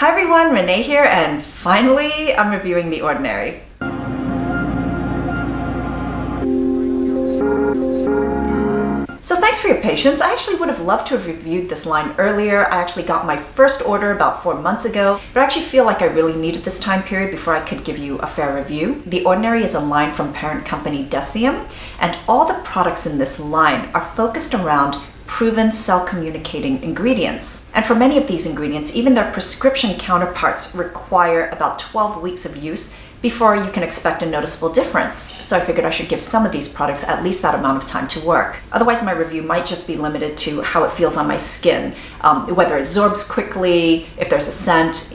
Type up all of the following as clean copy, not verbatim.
Hi everyone, Renee here, and finally I'm reviewing the Ordinary. So thanks for your patience. I actually would have loved to have reviewed this line earlier. I actually got my first order about 4 months ago, but I actually feel like I really needed this time period before I could give you a fair review. The Ordinary is a line from parent company Deceim, and all the products in this line are focused around proven cell-communicating ingredients. And for many of these ingredients, even their prescription counterparts require about 12 weeks of use before you can expect a noticeable difference. So I figured I should give some of these products at least that amount of time to work. Otherwise, my review might just be limited to how it feels on my skin, whether it absorbs quickly, if there's a scent,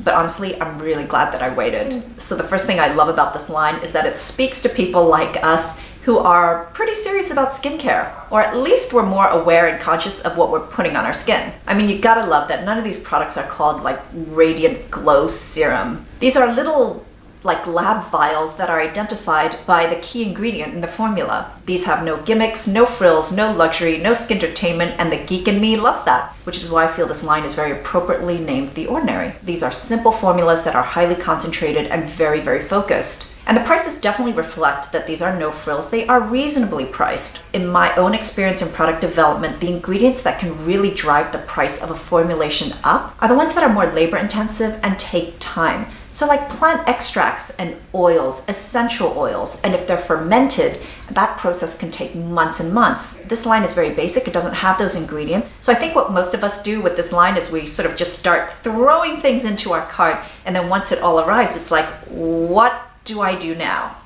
but honestly, I'm really glad that I waited. So the first thing I love about this line is that it speaks to people like us who are pretty serious about skincare, or at least we're more aware and conscious of what we're putting on our skin. I mean, you gotta love that none of these products are called like Radiant Glow Serum. These are little like lab vials that are identified by the key ingredient in the formula. These have no gimmicks, no frills, no luxury, no skintertainment, and the geek in me loves that, which is why I feel this line is very appropriately named The Ordinary. These are simple formulas that are highly concentrated and very, very focused. And the prices definitely reflect that these are no frills. They are reasonably priced. In my own experience in product development, the ingredients that can really drive the price of a formulation up are the ones that are more labor intensive and take time. So like plant extracts and oils, essential oils, and if they're fermented, that process can take months and months. This line is very basic. It doesn't have those ingredients. So I think what most of us do with this line is we sort of just start throwing things into our cart, and then once it all arrives, it's like, what do I do now?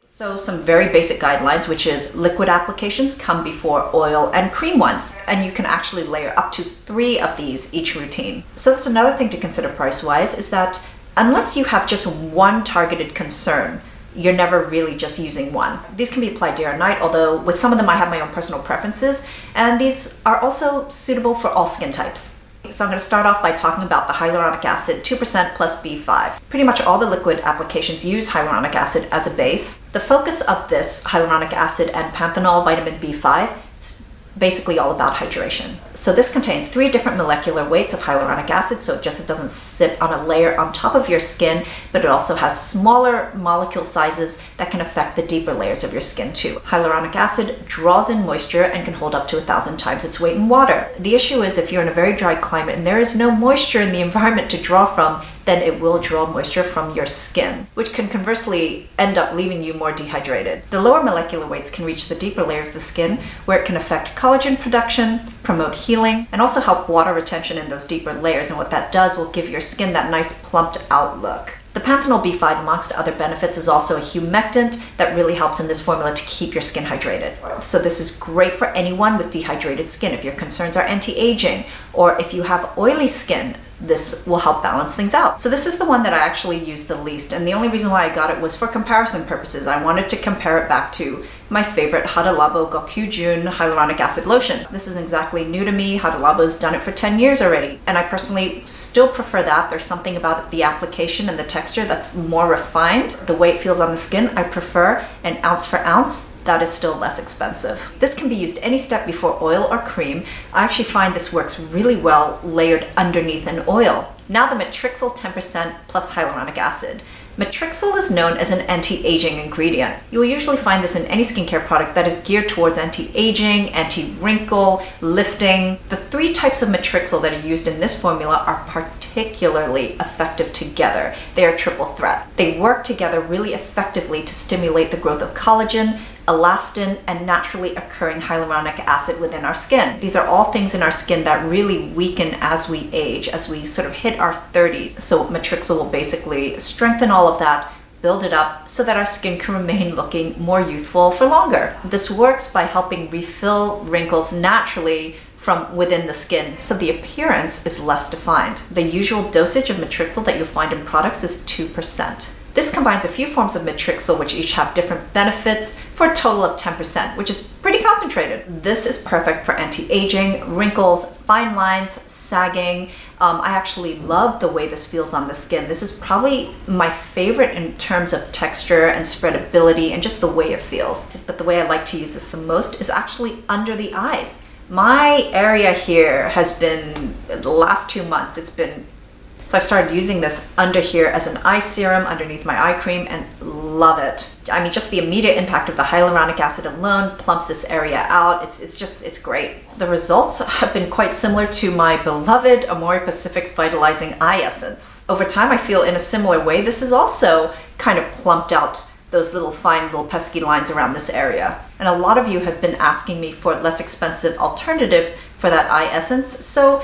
So some very basic guidelines, which is liquid applications come before oil and cream ones, and you can actually layer up to 3 of these each routine. So that's another thing to consider price-wise, is that unless you have just one targeted concern, you're never really just using one. These can be applied day or night, although with some of them I have my own personal preferences, and these are also suitable for all skin types. So I'm going to start off by talking about the hyaluronic acid 2% plus B5. Pretty much all the liquid applications use hyaluronic acid as a base. The focus of this hyaluronic acid and panthenol vitamin B5 is basically all about hydration. So this contains 3 different molecular weights of hyaluronic acid, so it doesn't sit on a layer on top of your skin, but it also has smaller molecule sizes that can affect the deeper layers of your skin too. Hyaluronic acid draws in moisture and can hold up to 1,000 times its weight in water. The issue is if you're in a very dry climate and there is no moisture in the environment to draw from, then it will draw moisture from your skin, which can conversely end up leaving you more dehydrated. The lower molecular weights can reach the deeper layers of the skin, where it can affect collagen production, promote healing, and also help water retention in those deeper layers. And what that does will give your skin that nice plumped out look. The panthenol B5, amongst other benefits, is also a humectant that really helps in this formula to keep your skin hydrated. So this is great for anyone with dehydrated skin. If your concerns are anti-aging, or if you have oily skin, this will help balance things out. So this is the one that I actually use the least, and the only reason why I got it was for comparison purposes. I wanted to compare it back to my favorite Hada Labo Gokujyun hyaluronic acid lotion. This is exactly new to me. Hada Labo's done it for 10 years already, and I personally still prefer that. There's something about the application and the texture that's more refined. The way it feels on the skin, I prefer, and ounce for ounce, that is still less expensive. This can be used any step before oil or cream. I actually find this works really well layered underneath an oil. Now the Matrixyl 10% plus hyaluronic acid. Matrixyl is known as an anti-aging ingredient. You will usually find this in any skincare product that is geared towards anti-aging, anti-wrinkle, lifting. The 3 types of Matrixyl that are used in this formula are particularly effective together. They are a triple threat. They work together really effectively to stimulate the growth of collagen, elastin, and naturally occurring hyaluronic acid within our skin. These are all things in our skin that really weaken as we age, as we sort of hit our 30s. So Matrixyl will basically strengthen all of that, build it up so that our skin can remain looking more youthful for longer. This works by helping refill wrinkles naturally from within the skin, so the appearance is less defined. The usual dosage of Matrixyl that you'll find in products is 2%. This combines a few forms of Matrixyl, which each have different benefits, for a total of 10%, which is pretty concentrated. This is perfect for anti-aging, wrinkles, fine lines, sagging. I actually love the way this feels on the skin. This is probably my favorite in terms of texture and spreadability and just the way it feels. But the way I like to use this the most is actually under the eyes. My area here has been, the last 2 months, so I've started using this under here as an eye serum underneath my eye cream and love it. I mean, just the immediate impact of the hyaluronic acid alone plumps this area out. It's great. The results have been quite similar to my beloved Amore Pacific's Vitalizing Eye Essence. Over time, I feel in a similar way, this has also kind of plumped out those fine little pesky lines around this area. And a lot of you have been asking me for less expensive alternatives for that eye essence. So,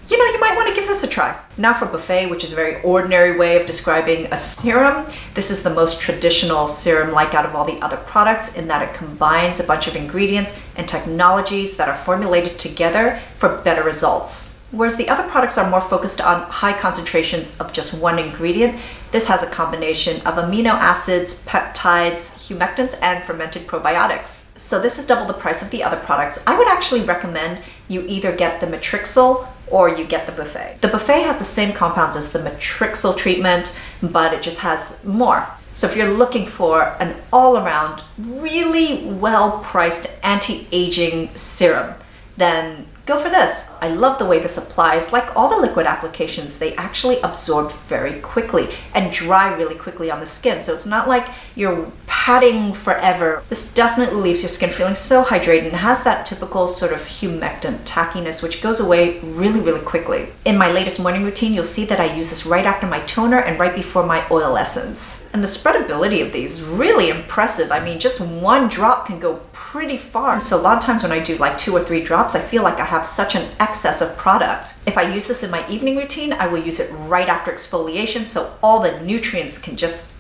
you might want to give this a try. Now for Buffet, which is a very ordinary way of describing a serum. This is the most traditional serum out of all the other products in that it combines a bunch of ingredients and technologies that are formulated together for better results. Whereas the other products are more focused on high concentrations of just one ingredient, this has a combination of amino acids, peptides, humectants, and fermented probiotics. So this is double the price of the other products. I would actually recommend you either get the Matrixyl or you get the Buffet. The Buffet has the same compounds as the Matrixyl treatment, but it just has more. So if you're looking for an all-around, really well-priced anti-aging serum, then go for this. I love the way this applies. Like all the liquid applications, they actually absorb very quickly and dry really quickly on the skin. So it's not like you're patting forever. This definitely leaves your skin feeling so hydrated and has that typical sort of humectant tackiness, which goes away really, really quickly. In my latest morning routine, you'll see that I use this right after my toner and right before my oil essence. And the spreadability of these is really impressive. I mean, just one drop can go pretty far. So a lot of times when I do 2 or 3 drops, I feel like I have such an excess of product. If I use this in my evening routine, I will use it right after exfoliation so all the nutrients can just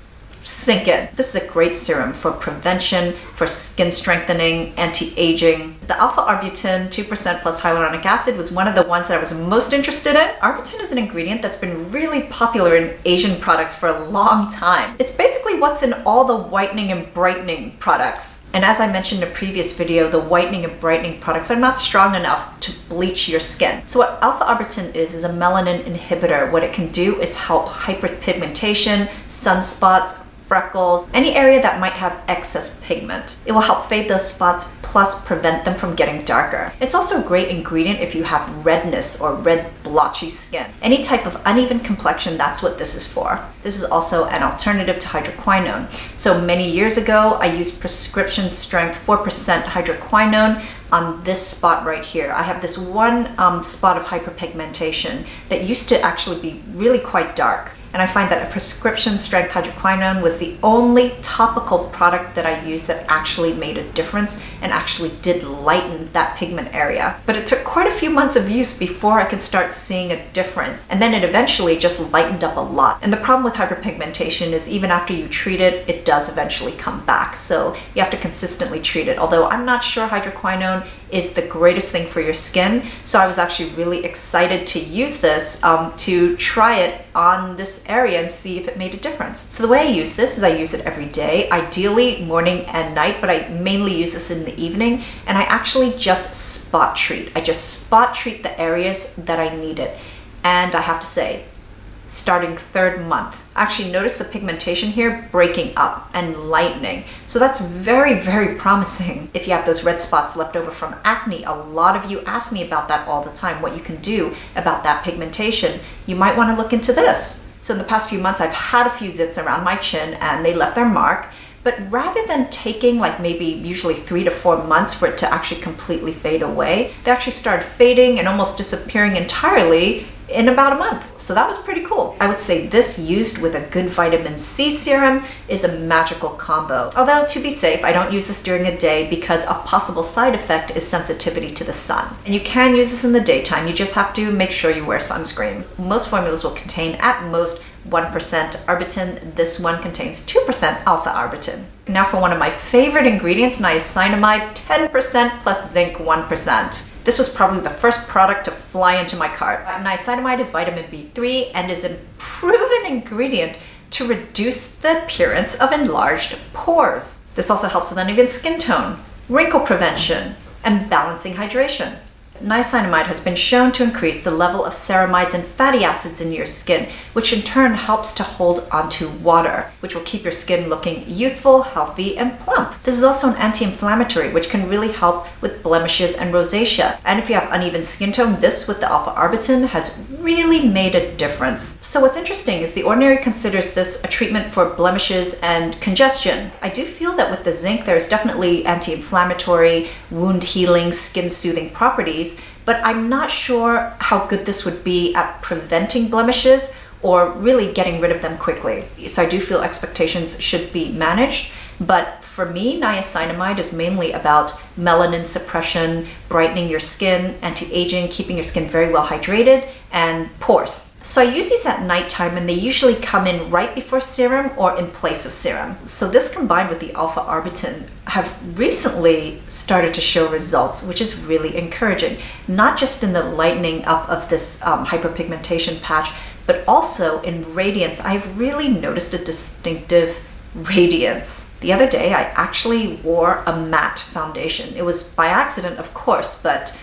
sink in. This is a great serum for prevention, for skin strengthening, anti-aging. The alpha arbutin 2% plus hyaluronic acid was one of the ones that I was most interested in. Arbutin is an ingredient that's been really popular in Asian products for a long time. It's basically what's in all the whitening and brightening products. And as I mentioned in a previous video, the whitening and brightening products are not strong enough to bleach your skin. So what alpha arbutin is a melanin inhibitor. What it can do is help hyperpigmentation, sunspots, freckles, any area that might have excess pigment. It will help fade those spots plus prevent them from getting darker. It's also a great ingredient if you have redness or red blotchy skin. Any type of uneven complexion, that's what this is for. This is also an alternative to hydroquinone. So many years ago, I used prescription strength 4% hydroquinone on this spot right here. I have this one spot of hyperpigmentation that used to actually be really quite dark. And I find that a prescription strength hydroquinone was the only topical product that I used that actually made a difference and actually did lighten that pigment area. But it took quite a few months of use before I could start seeing a difference. And then it eventually just lightened up a lot. And the problem with hyperpigmentation is even after you treat it, it does eventually come back. So you have to consistently treat it. Although I'm not sure hydroquinone is the greatest thing for your skin. So I was actually really excited to use this to try it on this area and see if it made a difference. So the way I use this is I use it every day, ideally morning and night, but I mainly use this in the evening, and I actually just spot treat. I just spot treat the areas that I need it. And I have to say, starting 3rd month, actually notice the pigmentation here breaking up and lightening. So that's very, very promising. If you have those red spots left over from acne, a lot of you ask me about that all the time, what you can do about that pigmentation. You might want to look into this. So in the past few months, I've had a few zits around my chin and they left their mark. But rather than taking maybe usually 3 to 4 months for it to actually completely fade away, they actually started fading and almost disappearing entirely in about a month. So that was pretty cool. I would say this used with a good vitamin C serum is a magical combo. Although to be safe, I don't use this during a day because a possible side effect is sensitivity to the sun. And you can use this in the daytime, you just have to make sure you wear sunscreen. Most formulas will contain at most 1% arbutin. This one contains 2% alpha arbutin. Now for one of my favorite ingredients, niacinamide, 10% plus zinc 1%. This was probably the first product to fly into my cart. Niacinamide is vitamin B3 and is a proven ingredient to reduce the appearance of enlarged pores. This also helps with uneven skin tone, wrinkle prevention, and balancing hydration. Niacinamide has been shown to increase the level of ceramides and fatty acids in your skin, which in turn helps to hold onto water, which will keep your skin looking youthful, healthy, and plump. This is also an anti-inflammatory, which can really help with blemishes and rosacea. And if you have uneven skin tone, this with the alpha arbutin has really made a difference. So what's interesting is the Ordinary considers this a treatment for blemishes and congestion. I do feel that with the zinc, there's definitely anti-inflammatory, wound healing, skin soothing properties, but I'm not sure how good this would be at preventing blemishes or really getting rid of them quickly. So I do feel expectations should be managed, but for me, niacinamide is mainly about melanin suppression, brightening your skin, anti-aging, keeping your skin very well hydrated, and pores. So I use these at nighttime, and they usually come in right before serum or in place of serum. So this combined with the alpha arbutin have recently started to show results, which is really encouraging. Not just in the lightening up of this hyperpigmentation patch, but also in radiance. I've really noticed a distinctive radiance. The other day, I actually wore a matte foundation. It was by accident, of course, but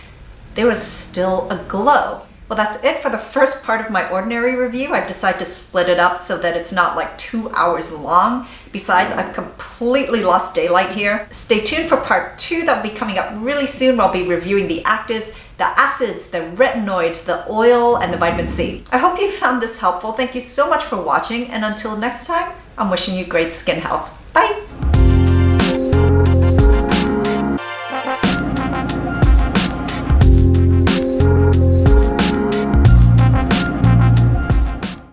there was still a glow. Well, that's it for the first part of my Ordinary review. I've decided to split it up so that it's not like 2 hours long. Besides, I've completely lost daylight here. Stay tuned for part 2 that will be coming up really soon. I'll be reviewing the actives, the acids, the retinoid, the oil, and the vitamin C. I hope you found this helpful. Thank you so much for watching, and until next time, I'm wishing you great skin health. Bye!